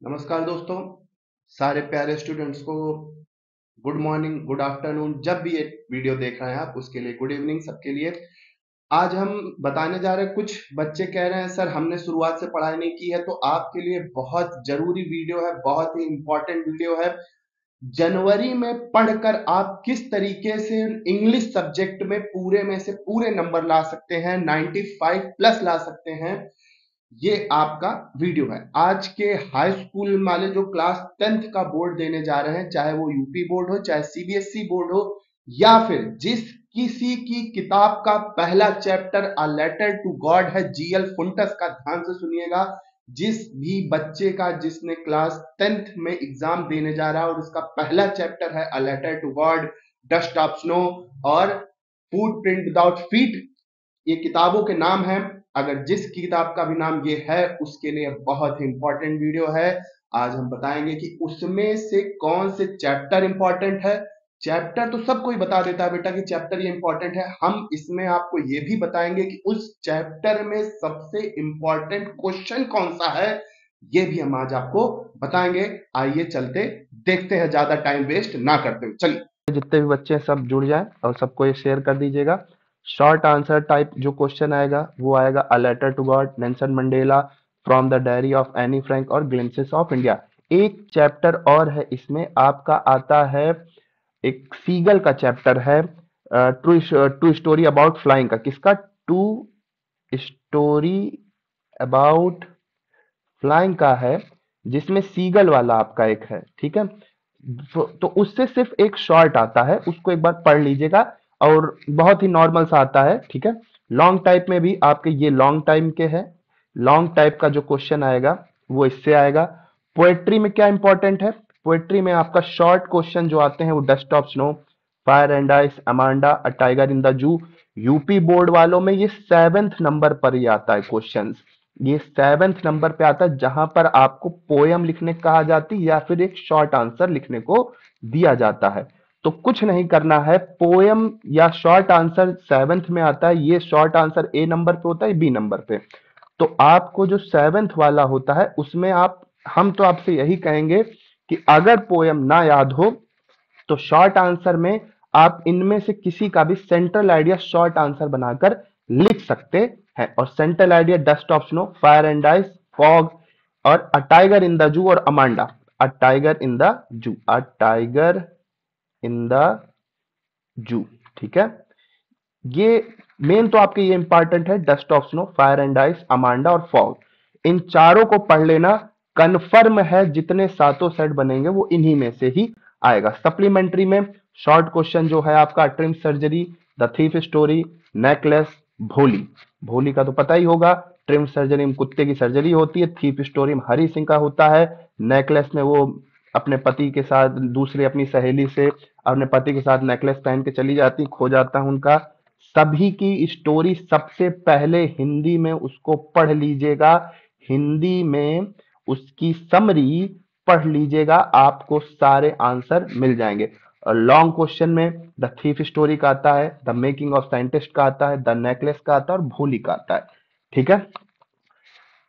नमस्कार दोस्तों, सारे प्यारे स्टूडेंट्स को गुड मॉर्निंग, गुड आफ्टरनून। जब भी ये वीडियो देख रहे हैं आप, उसके लिए गुड इवनिंग सबके लिए। आज हम बताने जा रहे हैं, कुछ बच्चे कह रहे हैं सर हमने शुरुआत से पढ़ाई नहीं की है, तो आपके लिए बहुत जरूरी वीडियो है, बहुत ही इंपॉर्टेंट वीडियो है। जनवरी में पढ़कर आप किस तरीके से इंग्लिश सब्जेक्ट में पूरे में से पूरे नंबर ला सकते हैं, 95 प्लस ला सकते हैं, ये आपका वीडियो है। आज के हाई स्कूल वाले जो क्लास 10th का बोर्ड देने जा रहे हैं, चाहे वो यूपी बोर्ड हो, चाहे सीबीएसई बोर्ड हो, या फिर जिस किसी की किताब का पहला chapter a letter to God है, जीएल फुंटस का, ध्यान से सुनिएगा। जिस भी बच्चे का जिसने क्लास 10th में एग्जाम देने जा रहा है और उसका पहला चैप्टर है a letter to God, dust of snow और फूट प्रिंट विदाउट फीट, ये किताबों के नाम हैं। अगर जिस किताब का भी नाम ये है, उसके लिए बहुत ही इंपॉर्टेंट वीडियो है। आज हम बताएंगे कि उसमें से कौन से चैप्टर इंपॉर्टेंट है। चैप्टर तो सबको ही बता देता है बेटा कि चैप्टर ये इंपॉर्टेंट है। हम इसमें आपको ये भी बताएंगे कि उस चैप्टर में सबसे इंपॉर्टेंट क्वेश्चन कौन सा है, ये भी हम आज आपको बताएंगे। आइए चलते देखते हैं, ज्यादा टाइम वेस्ट ना करते हुए चलिए। जितने भी बच्चे हैं सब जुड़ जाएं और सबको ये शेयर कर दीजिएगा। शॉर्ट आंसर टाइप जो क्वेश्चन आएगा वो आएगा a letter to God, Nelson Mandela, from the diary of Anne Frank और ग्लिम्पसेस ऑफ इंडिया। एक चैप्टर और है इसमें आपका आता है, एक सीगल का चैप्टर है, ट्रू स्टोरी अबाउट फ्लाइंग का। किसका? टू स्टोरी अबाउट फ्लाइंग का है, जिसमें सीगल वाला आपका एक है, ठीक है। तो उससे सिर्फ एक शॉर्ट आता है, उसको एक बार पढ़ लीजिएगा और बहुत ही नॉर्मल सा आता है, ठीक है। लॉन्ग टाइप में भी आपके ये लॉन्ग टाइम के है, लॉन्ग टाइप का जो क्वेश्चन आएगा वो इससे आएगा। पोएट्री में क्या इंपॉर्टेंट है? पोएट्री में आपका शॉर्ट क्वेश्चन जो आते हैं वो dust of snow, fire and ice, Amanda, a tiger in the जू। यूपी बोर्ड वालों में ये 7th नंबर पर ही आता है क्वेश्चन, ये 7th नंबर पे आता है, जहां पर आपको पोयम लिखने कहा जाती या फिर एक शॉर्ट आंसर लिखने को दिया जाता है। तो कुछ नहीं करना है, पोयम या शॉर्ट आंसर 7th में आता है, ये शॉर्ट आंसर ए नंबर पे होता है, बी नंबर पे। तो आपको जो 7th वाला होता है उसमें आप, हम तो आपसे यही कहेंगे कि अगर पोयम ना याद हो तो शॉर्ट आंसर में आप इनमें से किसी का भी सेंट्रल आइडिया शॉर्ट आंसर बनाकर लिख सकते हैं। और central idea dust of snow, fire and ice, fog और a tiger in the zoo और Amanda. A tiger in the zoo, a tiger in the जू, ठीक है। ये मेन तो आपके ये इंपॉर्टेंट है, dust of snow, fire and ice, Amanda और फॉग। इन चारों को पढ़ लेना, कन्फर्म है जितने सातों सेट बनेंगे वो इन्हीं में से ही आएगा। सप्लीमेंट्री में शॉर्ट क्वेश्चन जो है आपका, trim surgery, the thief story, necklace, भोली। भोली का तो पता ही होगा, ट्रिम सर्जरी में कुत्ते की सर्जरी होती है, थीफ स्टोरी में हरी सिंह का होता है, नेकलेस में वो अपने पति के साथ, दूसरी अपनी सहेली से अपने पति के साथ नेकलेस पहन के चली जाती, खो जाता है उनका। सभी की स्टोरी सबसे पहले हिंदी में उसको पढ़ लीजिएगा, हिंदी में उसकी समरी पढ़ लीजिएगा, आपको सारे आंसर मिल जाएंगे। और लॉन्ग क्वेश्चन में द थीफ स्टोरी का आता है, द मेकिंग ऑफ साइंटिस्ट का आता है, द नेकलेस का आता है और भोली का आता है, ठीक है।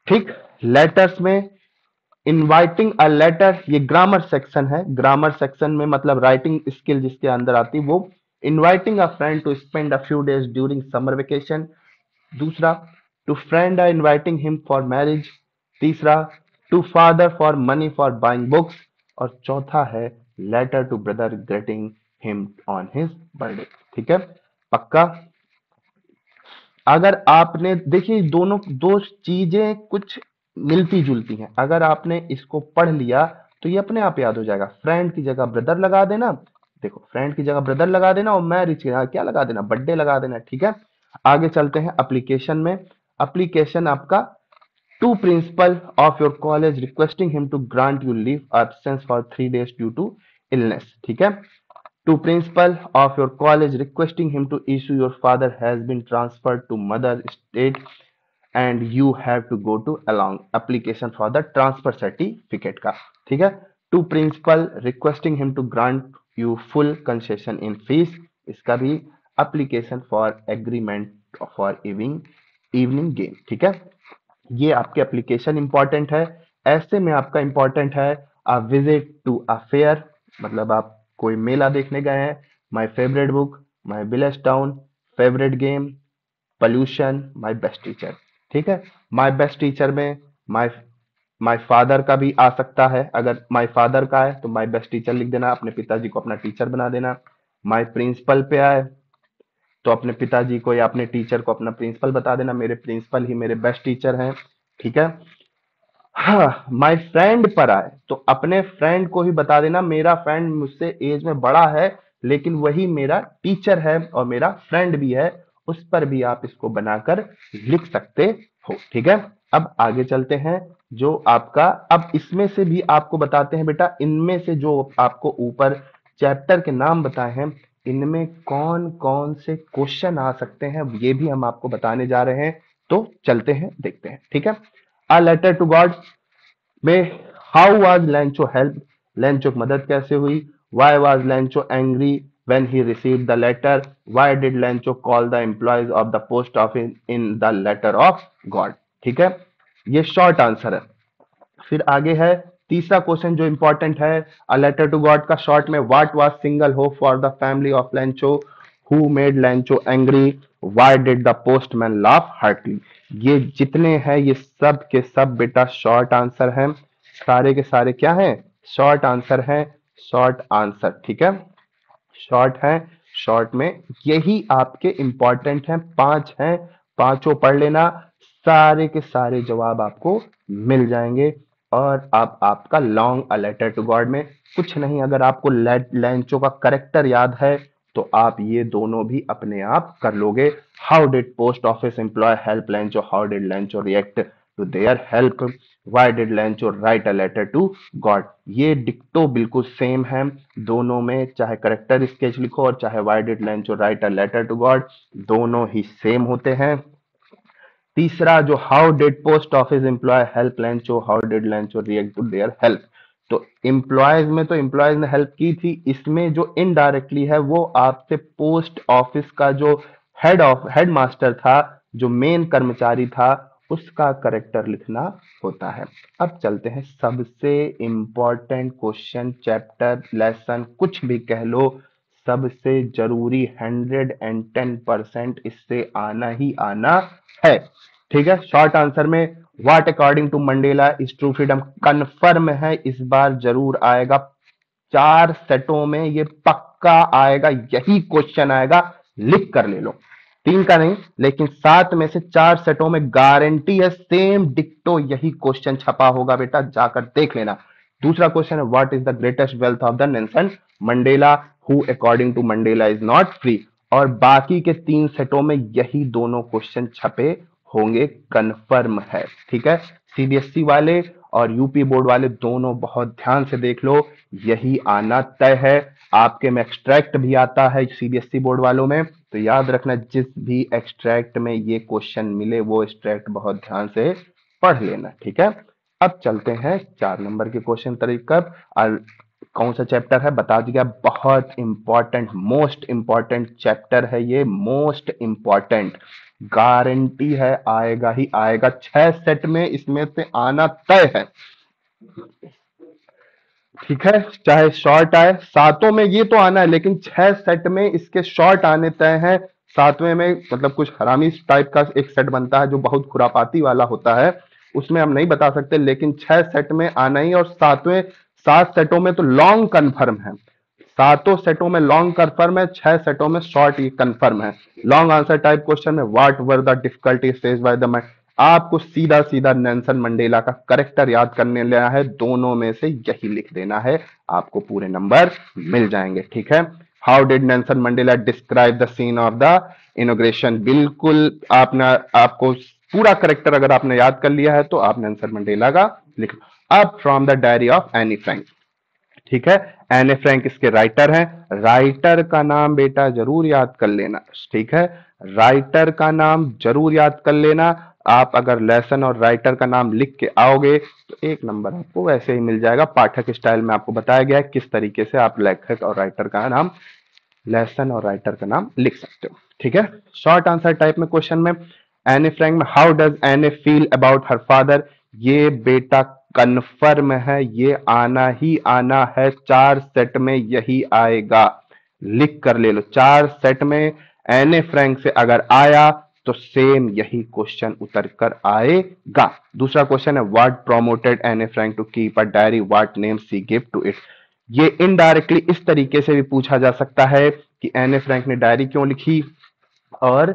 ठीक। लेटर्स में इनवाइटिंग अ लेटर, ये ग्रामर सेक्शन है। ग्रामर सेक्शन में मतलब राइटिंग स्किल जिसके अंदर आती है वो। Inviting a friend to spend a few days during summer vacation. दूसरा, to friend are inviting him for marriage. तीसरा, to father for money for buying books. और चौथा है letter to brother greeting him on his birthday, ठीक है। पक्का? अगर आपने देखिए, दोनों दो चीजें कुछ मिलती जुलती हैं, अगर आपने इसको पढ़ लिया तो ये अपने आप याद हो जाएगा। फ्रेंड की जगह ब्रदर लगा देना, देखो फ्रेंड की जगह ब्रदर लगा देना और मैरिज की जगह क्या लगा देना, बर्थडे लगा देना, ठीक है। आगे चलते हैं एप्लीकेशन में। एप्लीकेशन आपका, to principal of your college requesting him to grant you leave absence for 3 days due to illness, ठीक है। To principal of your college requesting him to issue your father has been transferred to mother state and you have to go to along application for the transfer certificate का, ठीक है। To principal requesting him to grant you full concession in fees, इसका भी application for agreement for evening game, ठीक है। ये आपके application important है। ऐसे में आपका इंपॉर्टेंट है a visit to a fair, मतलब आप कोई मेला देखने गए हैं, my favourite book, my village town, favourite game, pollution, my best teacher. ठीक है, माय बेस्ट टीचर में माय माय फादर का भी आ सकता है, अगर माय फादर का है तो माय बेस्ट टीचर लिख देना, अपने पिताजी को अपना टीचर बना देना। माय प्रिंसिपल पे आए तो अपने पिताजी को या अपने टीचर को अपना प्रिंसिपल बता देना, मेरे प्रिंसिपल ही मेरे बेस्ट टीचर हैं। ठीक है, हाँ, माय फ्रेंड पर आए तो अपने फ्रेंड को ही बता देना, मेरा फ्रेंड मुझसे एज में बड़ा है लेकिन वही मेरा टीचर है और मेरा फ्रेंड भी है, उस पर भी आप इसको बनाकर लिख सकते हो। ठीक है, अब आगे चलते हैं। जो आपका अब इसमें से भी आपको बताते हैं बेटा, इनमें से जो आपको ऊपर चैप्टर के नाम बताए हैं, इनमें कौन कौन से क्वेश्चन आ सकते हैं ये भी हम आपको बताने जा रहे हैं। तो चलते हैं, देखते हैं। ठीक है, अ लेटर टू गॉड में how was Lencho help, Lencho की मदद कैसे हुई, why was Lencho angry when he received the letter, why did Lencho call the employees of the post office in the letter of God. ठीक है, ये short answer है। फिर आगे है तीसरा क्वेश्चन जो इंपॉर्टेंट है, अ लेटर टू गॉड का शॉर्ट में what was single hope for the family of Lencho, who made Lencho angry, why did the postman laugh heartily. ये जितने हैं ये सब के सब बेटा शॉर्ट आंसर हैं, सारे के सारे क्या हैं, शॉर्ट आंसर हैं, शॉर्ट आंसर। ठीक है, शॉर्ट है, शॉर्ट में यही आपके इंपॉर्टेंट हैं, पांच हैं, पांचों पढ़ लेना, सारे के सारे जवाब आपको मिल जाएंगे। और अब आपका long a letter to God में कुछ नहीं, अगर आपको लैंचो का करेक्टर याद है तो आप ये दोनों भी अपने आप कर लोगे। How did post office employ help Lencho, how did Lencho react to their help, why did Lencho write a letter to God. ये डिक्टो बिल्कुल सेम है दोनों में, चाहे करेक्टर स्केच लिखो और चाहे why did Lencho write a letter to God, दोनों ही सेम होते हैं। तीसरा जो how did post office employ help Lencho, how did Lencho react to their help, तो एम्प्लॉयज में तो एम्प्लॉयज ने हेल्प की थी, इसमें जो इनडायरेक्टली है वो आपसे पोस्ट ऑफिस का जो हेड मास्टर था, जो मेन कर्मचारी था, उसका करेक्टर लिखना होता है। अब चलते हैं सबसे इंपॉर्टेंट क्वेश्चन, चैप्टर, लेसन, कुछ भी कह लो, सबसे जरूरी 110% इससे आना ही आना है। ठीक है, शॉर्ट आंसर में what according to Mandela is true freedom confirm है, इस बार जरूर आएगा, 4 सेटों में ये पक्का आएगा, यही क्वेश्चन आएगा, लिख कर ले लो, 3 का नहीं लेकिन 7 में से 4 सेटों में गारंटी है, सेम डिक्टो यही क्वेश्चन छपा होगा बेटा, जाकर देख लेना। दूसरा क्वेश्चन है what is the greatest wealth of the Nelson Mandela, who according to Mandela is not free, और बाकी के 3 सेटों में यही दोनों क्वेश्चन छपे होंगे, कंफर्म है। ठीक है, सीबीएसई वाले और यूपी बोर्ड वाले दोनों बहुत ध्यान से देख लो, यही आना तय है। आपके में एक्सट्रैक्ट भी आता है सीबीएसई बोर्ड वालों में, तो याद रखना जिस भी एक्सट्रैक्ट में ये क्वेश्चन मिले वो एक्सट्रैक्ट बहुत ध्यान से पढ़ लेना। ठीक है, अब चलते हैं 4 नंबर के क्वेश्चन तरीका। कौन सा चैप्टर है बता दिया, बहुत इंपॉर्टेंट, मोस्ट इंपॉर्टेंट चैप्टर है ये, मोस्ट इंपॉर्टेंट, गारंटी है आएगा ही आएगा, 6 सेट में इसमें से आना तय है। ठीक है, चाहे शॉर्ट आए, सातों में ये तो आना है लेकिन 6 सेट में इसके शॉर्ट आने तय हैं। 7वें में मतलब कुछ हरामी टाइप का एक सेट बनता है जो बहुत खुरापाती वाला होता है, उसमें हम नहीं बता सकते, लेकिन 6 सेट में आना ही, और 7 सेटों में तो लॉन्ग कन्फर्म है, 7 सेटों में लॉन्ग कन्फर्म है, 6 सेटों में शॉर्ट ये कन्फर्म है। लॉन्ग आंसर टाइप क्वेश्चन में what were the difficulty face by the man, आपको सीधा सीधा नेल्सन मंडेला का करेक्टर याद करने लेना है, दोनों में से यही लिख देना है, आपको पूरे नंबर मिल जाएंगे। ठीक है, how did Nelson Mandela describe the scene of the inauguration, बिल्कुल आपने, आपको पूरा करेक्टर अगर आपने याद कर लिया है तो आप नेल्सन मंडेला का लिख। अब from the diary of Anne Frank, ठीक है, एने फ्रैंक इसके राइटर हैं, राइटर का नाम बेटा जरूर याद कर लेना। ठीक है, राइटर का नाम जरूर याद कर लेना, आप अगर लेसन और राइटर का नाम लिख के आओगे तो 1 नंबर आपको वैसे ही मिल जाएगा। पाठक स्टाइल में आपको बताया गया है किस तरीके से आप लेखक और राइटर का नाम, लेसन और राइटर का नाम लिख सकते हो। ठीक है, शॉर्ट आंसर टाइप में क्वेश्चन में एने फ्रैंक में हाउ डज एने फील अबाउट हर फादर, ये बेटा कन्फर्म है, ये आना ही आना है, 4 सेट में यही आएगा, लिख कर ले लो। 4 सेट में एने फ्रैंक से अगर आया तो सेम यही क्वेश्चन उतर कर आएगा। दूसरा क्वेश्चन है what promoted Anne Frank to keep a diary, what name she give to it. ये इनडायरेक्टली इस तरीके से भी पूछा जा सकता है कि एने फ्रैंक ने डायरी क्यों लिखी और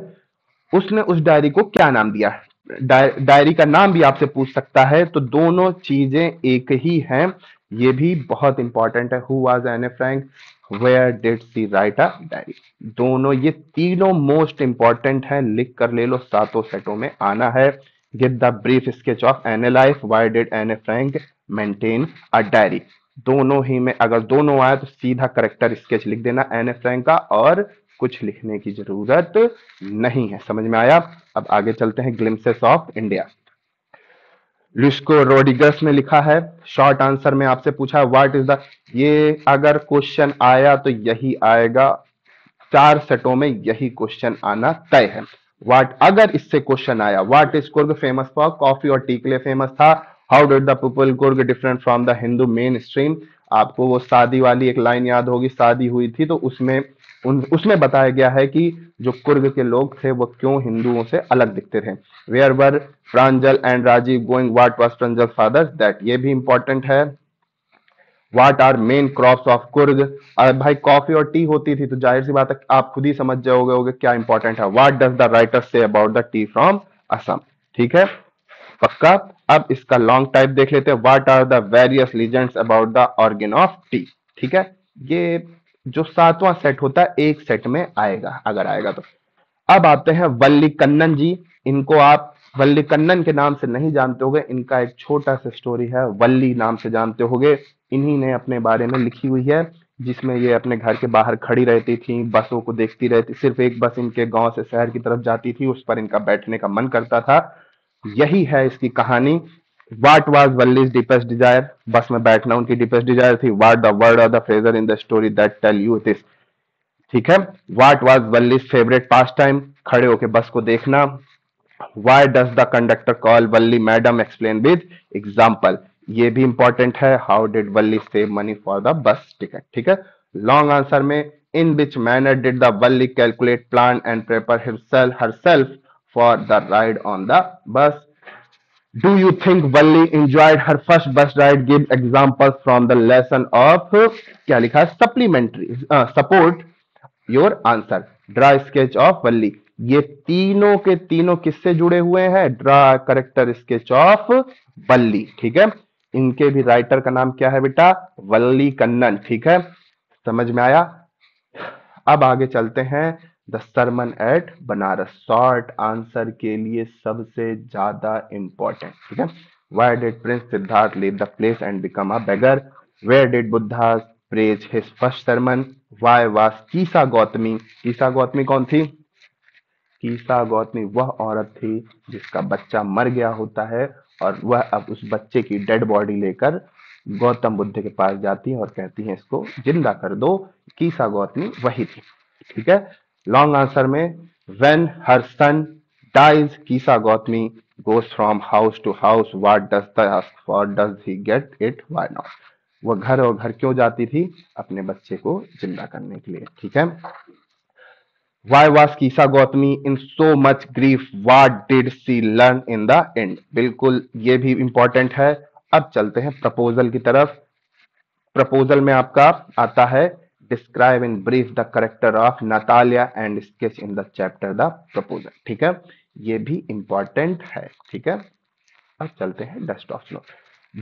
उसने उस डायरी को क्या नाम दिया। डायरी का नाम भी आपसे पूछ सकता है, तो दोनों चीजें एक ही हैं। ये भी बहुत इंपॉर्टेंट है। Who was Anne Frank, where did she write a diary. दोनों ये तीनों मोस्ट इंपॉर्टेंट है, लिख कर ले लो, सातों सेटों में आना है। Give the brief sketch of एने लाइफ, व्हाई डिड एने फ्रैंक मेंटेन अ डायरी। दोनों ही में अगर दोनों आए तो सीधा करेक्टर स्केच लिख देना एने फ्रैंक का, और कुछ लिखने की जरूरत नहीं है। समझ में आया? अब आगे चलते हैं। ग्लिम्सेस ऑफ इंडिया, लुस्को रोड्रिगस ने लिखा है। शॉर्ट आंसर में आपसे पूछा व्हाट इज द, ये अगर क्वेश्चन आया तो यही आएगा, 4 सेटों में यही क्वेश्चन आना तय है। व्हाट, अगर इससे क्वेश्चन आया what is Coorg famous for, coffee और टी के लिए फेमस था। How did the people Coorg different from the Hindu main stream. आपको वो शादी वाली एक लाइन याद होगी, शादी हुई थी तो उसमें उसमें बताया गया है कि जो कुर्ग के लोग थे वो क्यों हिंदुओं से अलग दिखते थे। Where were Pranjal and Rajiv going, what was Pranjal father that, ये भी इंपॉर्टेंट है। What are main crops of Coorg, भाई कॉफी और टी होती थी तो जाहिर सी बात है आप खुद ही समझ जाओगे होगे क्या इंपॉर्टेंट है। What does the writer say about the T from Assam. ठीक है, पक्का। अब इसका लॉन्ग टाइप देख लेते हैं। What are the various legends about the origin of tea. ठीक है, ये जो सातवां सेट होता है एक सेट में आएगा अगर आएगा तो। अब आते हैं वल्ली कन्नन जी। इनको आप वल्ली कन्नन के नाम से नहीं जानते होगे, इनका एक छोटा सा स्टोरी है, वल्ली नाम से जानते होगे। इन्हीं ने अपने बारे में लिखी हुई है, जिसमें ये अपने घर के बाहर खड़ी रहती थी, बसों को देखती रहती। सिर्फ एक बस इनके गांव से शहर की तरफ जाती थी, उस पर इनका बैठने का मन करता था। यही है इसकी कहानी। What was Wally's deepest desire? बस में बैठना उनकी deepest desire थी। What the word of the phrase in the story that tell you this? ठीक है। What was Wally's favorite pastime? खड़े होके बस को देखना। Why does the conductor call Walli madam? Explain with example. ये भी इंपॉर्टेंट है। How did Walli save money for the bus ticket? ठीक है। लॉन्ग आंसर में in which manner did the Walli calculate, plan and prepare herself for the ride on the bus? Do you think Valli enjoyed her first bus ride? Give examples from the lesson of, क्या लिखा है, supplementary support your answer. Draw sketch of Valli. ये तीनों के तीनों किससे जुड़े हुए हैं? ड्रा करेक्टर स्केच ऑफ वल्ली। ठीक है, इनके भी राइटर का नाम क्या है बेटा? वल्ली कन्नन। ठीक है, समझ में आया? अब आगे चलते हैं। The sermon at Banaras, short answer के लिए सबसे ज्यादा इंपॉर्टेंट। ठीक है, why did prince Siddhartha leave the place and become a beggar, where did Buddha preach his first sermon, why was Kisa Gautami. Kisa Gautami कौन थी? कीसा गौतमी वह औरत थी जिसका बच्चा मर गया होता है और वह अब उस बच्चे की डेड बॉडी लेकर गौतम बुद्ध के पास जाती है और कहती है इसको जिंदा कर दो। कीसा गौतमी वही थी। ठीक है, लॉन्ग आंसर में when her son dies Kisa Gotami goes from house to house, what does the ask for, does he get it, why not. वह घर और घर क्यों जाती थी? अपने बच्चे को जिंदा करने के लिए। ठीक है, Why was Kisa Gautami in so much grief? What did she learn in the end? बिल्कुल ये भी इंपॉर्टेंट है। अब चलते हैं प्रपोजल की तरफ। प्रपोजल में आपका आता है describe in brief the character of Natalia and sketch in the chapter the proposal. ठीक है, ये भी इंपॉर्टेंट है। ठीक है, अब चलते हैं dust of snow.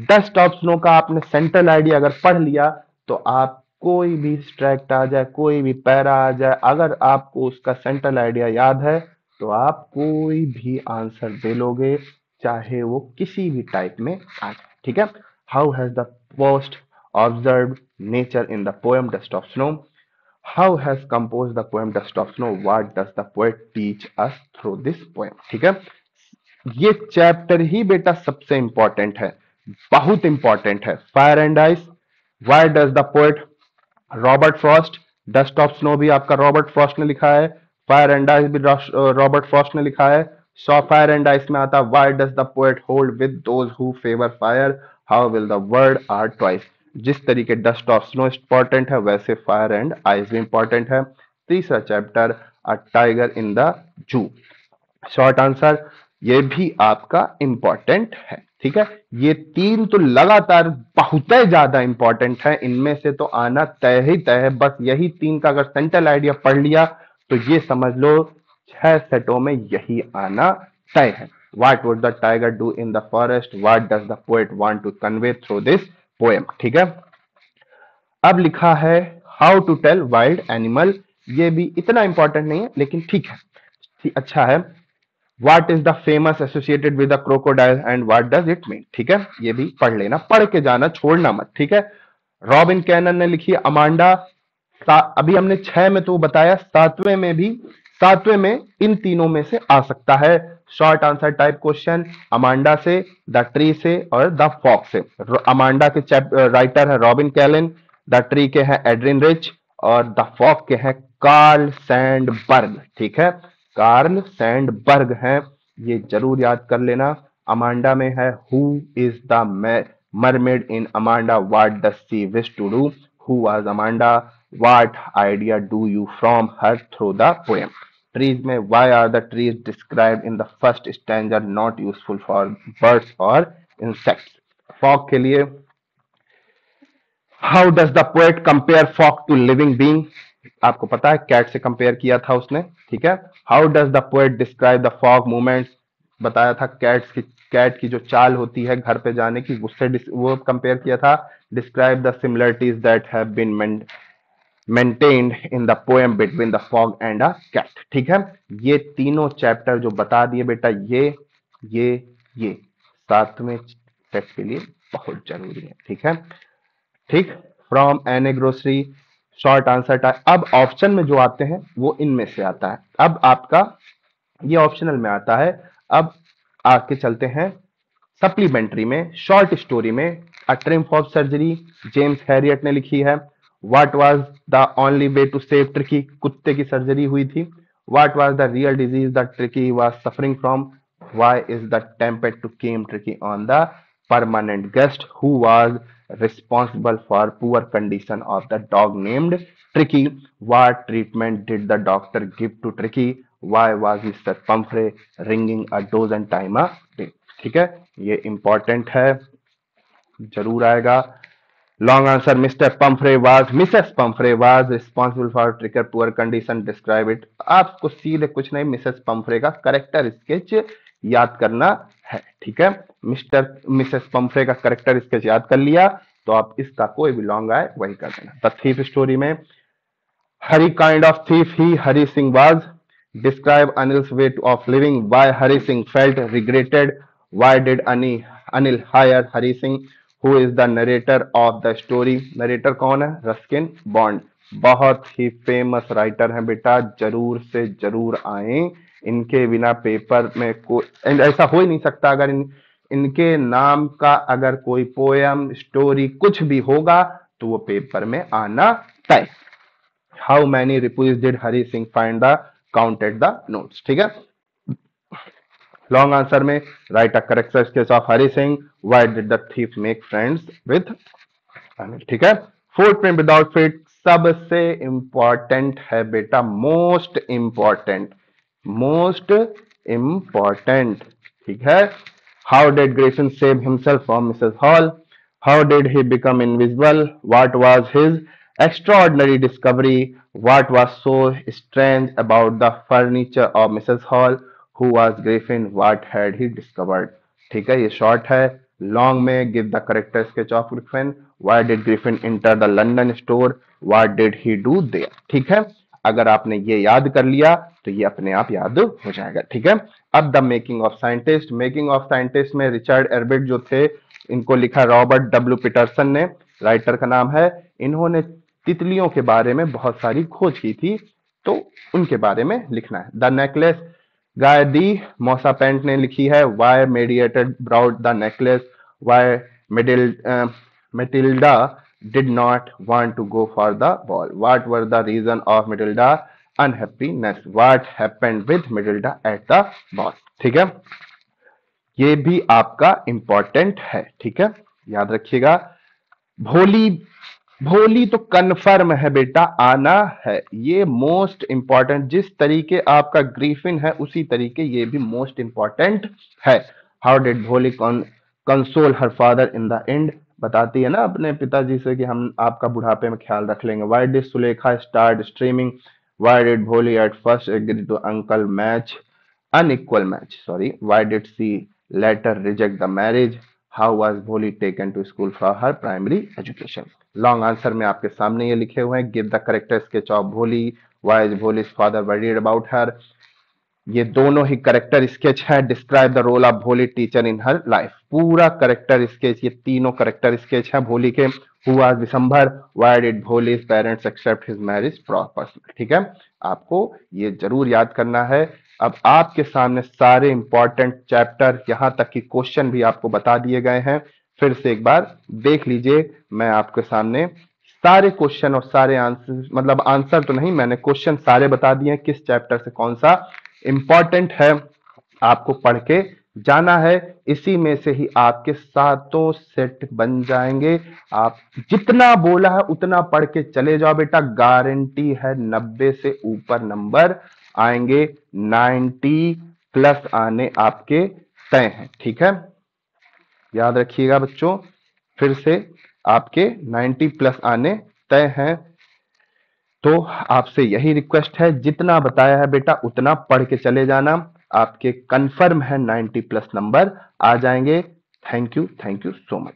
Dust of snow का आपने सेंट्रल आइडिया अगर पढ़ लिया तो आप कोई भी स्ट्रैक्ट आ जाए, कोई भी पैरा आ जाए, अगर आपको उसका सेंट्रल आइडिया याद है तो आप कोई भी आंसर दे लोगे, चाहे वो किसी भी टाइप में आ जाए। ठीक है, how has the post observe nature in the poem dust of snow, how has compose the poem dust of snow, what does the poet teach us through this poem. ठीक है, ये चैप्टर ही बेटा सबसे important है, बहुत important है। Fire and ice, why does the poet, Robert Frost. Dust of snow भी आपका रॉबर्ट फ्रॉस्ट ने लिखा है, फायर एंड आइस भी रॉबर्ट फ्रॉस्ट ने लिखा है। सो फायर एंड आइस में आता why does the poet hold with those who favour fire, how will the world are twice. जिस तरीके डस्ट ऑफ स्नो इंपॉर्टेंट है वैसे फायर एंड आइस भी इंपॉर्टेंट है। तीसरा chapter a tiger in the जू। शॉर्ट आंसर ये भी आपका इंपॉर्टेंट है। ठीक है, ये तीन तो लगातार बहुत ही ज्यादा इंपॉर्टेंट है, इनमें से तो आना तय ही तय है। बस यही तीन का अगर सेंट्रल आइडिया पढ़ लिया तो ये समझ लो 6 सेटों में यही आना तय है। What would the tiger do in the forest? What does the poet want to convey through this poem? ठीक है, अब लिखा है how to tell wild animal. ये भी इतना इंपॉर्टेंट नहीं है लेकिन ठीक है, अच्छा है। What is the famous associated with the crocodile and what does it mean. ठीक है, ये भी पढ़ लेना, पढ़ के जाना, छोड़ना मत। ठीक है, रॉबिन कैनन ने लिखी है अमांडा। अभी हमने 6 में तो बताया, सातवें में इन तीनों में से आ सकता है। Short answer type question, Amanda से, द ट्री से और द फॉक्स से। अमांडा के राइटर है रॉबिन कैलन, द ट्री के हैं एड्रिन रिच और द फॉक के हैं कार्ल सैंडबर्ग। ठीक है, कार्ल सैंडबर्ग हैं, ये जरूर याद कर लेना। अमांडा में है who is the mermaid in Amanda, what does she wish to do. Who was Amanda, what idea do you from her through the poem. Trees में why are the trees described in the first stanza not useful for birds or insects। Fog के लिए how does the poet compare fog to living being. आपको पता है cat से compare किया था उसने। ठीक है, how does the poet describe the fog movements. बताया था कैट की जो चाल होती है घर पे जाने की, उससे वो कंपेयर किया था। Describe the similarities that have been maintained in the poem between the fog and a cat. ठीक है, ये तीनों चैप्टर जो बता दिए बेटा, ये 7वें सेट के लिए बहुत जरूरी है। ठीक है, ठीक, from an a grocery. Short answer type. अब ऑप्शन में जो आते हैं वो इनमें से आता है, अब आपका ये ऑप्शनल में आता है। अब आके चलते हैं सप्लीमेंट्री में, शॉर्ट स्टोरी में। A triumph of surgery, James Herriot ने लिखी है। What was the only way to save Tricki, कुत्ते की सर्जरी हुई थी। What was the real disease the Tricki was suffering from. Why is the tempted to came Tricki on the permanent guest, who was responsible for poor condition of the dog named Tricky, what treatment did the doctor give to Tricky, why was Mr. Pumphrey ringing a dozen times a day। ठीक है, ये important है, जरूर आएगा। Long answer, Mrs Pumphrey was responsible for Tricki's poor condition, describe it. आपको सीधे कुछ नहीं, मिसेस पंफ्रे का करेक्टर स्केच याद करना है। ठीक है, मिसेस पंफ्रे का करेक्टर स्केच याद कर लिया तो आप इसका कोई भी लॉन्ग आए वही कर देना। द थीफ स्टोरी में Hari kind of thief he Hari Singh was. Describe Anil's way of living, why Hari Singh felt regretted, why did Anil hire Hari Singh, who is the narrator of the story. Narrator कौन है, रस्किन बॉन्ड। बहुत ही फेमस राइटर हैं बेटा, जरूर से जरूर आए, इनके बिना पेपर में कोई ऐसा हो ही नहीं सकता। अगर इनके नाम का अगर कोई पोयम स्टोरी कुछ भी होगा तो वो पेपर में आना तय। How many rupees did Hari Singh find the counted the notes. ठीक है, लॉन्ग आंसर में write a correct case of Hari Singh, why did the thief make friends with Anil. ठीक है, फोर्थ में विदाउट फिट सबसे इंपॉर्टेंट है बेटा, मोस्ट इंपॉर्टेंट। ठीक है, how did Griffin save himself from Mrs hall, how did he become invisible, what was his extraordinary discovery, what was so strange about the furniture of Mrs. Hall, who was Griffin, what had he discovered। ठीक है, ये short है। Long में give the character sketch of Griffin, why did Griffin enter the London store, what did he do their. ठीक है, अगर आपने ये याद कर लिया तो ये अपने आप याद हो जाएगा। ठीक है, अब the making of scientist. Making of scientist में रिचर्ड एर्बिट जो थे, इनको लिखा रॉबर्ट डब्ल्यू पीटरसन ने, राइटर का नाम है। इन्होंने तितलियों के बारे में बहुत सारी खोज की थी तो उनके बारे में लिखना है। द नेकलेस, गाय दी मोसापेंट ने लिखी है। Why Matilda borrowed the necklace, why Matilda did not want to go for the ball, what were the reason of Matilda unhappiness, what happened with Matilda at the ball. ठीक है, ये भी आपका important है। ठीक है, याद रखिएगा। भोली, भोली तो कन्फर्म है बेटा, आना है। ये मोस्ट इंपॉर्टेंट, जिस तरीके आपका ग्रीफिन है उसी तरीके ये भी मोस्ट इंपॉर्टेंट है। हाउ डिड भोली console her father in the end, बताती है ना अपने पिताजी से कि हम आपका बुढ़ापे में ख्याल रख लेंगे। Why did Sulekha start streaming, why did Bholi at first agree to uncle match unequal match, sorry, why did she later reject the marriage, how was Bholi taken to school for her primary education। Long answer में आपके सामने ये लिखे हुए हैं, give the character sketch of Bholi, why is Bholi's father worried about her. ये दोनों ही करेक्टर स्केच है। Describe the role of Bholi teacher in her life, पूरा करेक्टर स्केच, ये तीनों करेक्टर स्केच है भोली के। Who was Bishamber, why did Bholi's parents accept his marriage proposal. ठीक है, आपको ये जरूर याद करना है। अब आपके सामने सारे इंपॉर्टेंट चैप्टर, यहां तक कि क्वेश्चन भी आपको बता दिए गए हैं। फिर से एक बार देख लीजिए, मैं आपके सामने सारे क्वेश्चन और सारे आंसर, मतलब आंसर तो नहीं, मैंने क्वेश्चन सारे बता दिए हैं, किस चैप्टर से कौन सा इंपॉर्टेंट है आपको पढ़ के जाना है। इसी में से ही आपके सातों सेट बन जाएंगे। आप जितना बोला है उतना पढ़ के चले जाओ बेटा, गारंटी है 90 से ऊपर नंबर आएंगे, 90 प्लस आने आपके तय हैं। ठीक है, याद रखिएगा बच्चों, फिर से आपके 90 प्लस आने तय हैं। तो आपसे यही रिक्वेस्ट है, जितना बताया है बेटा उतना पढ़ के चले जाना, आपके कंफर्म है 90 प्लस नंबर आ जाएंगे। Thank you so much.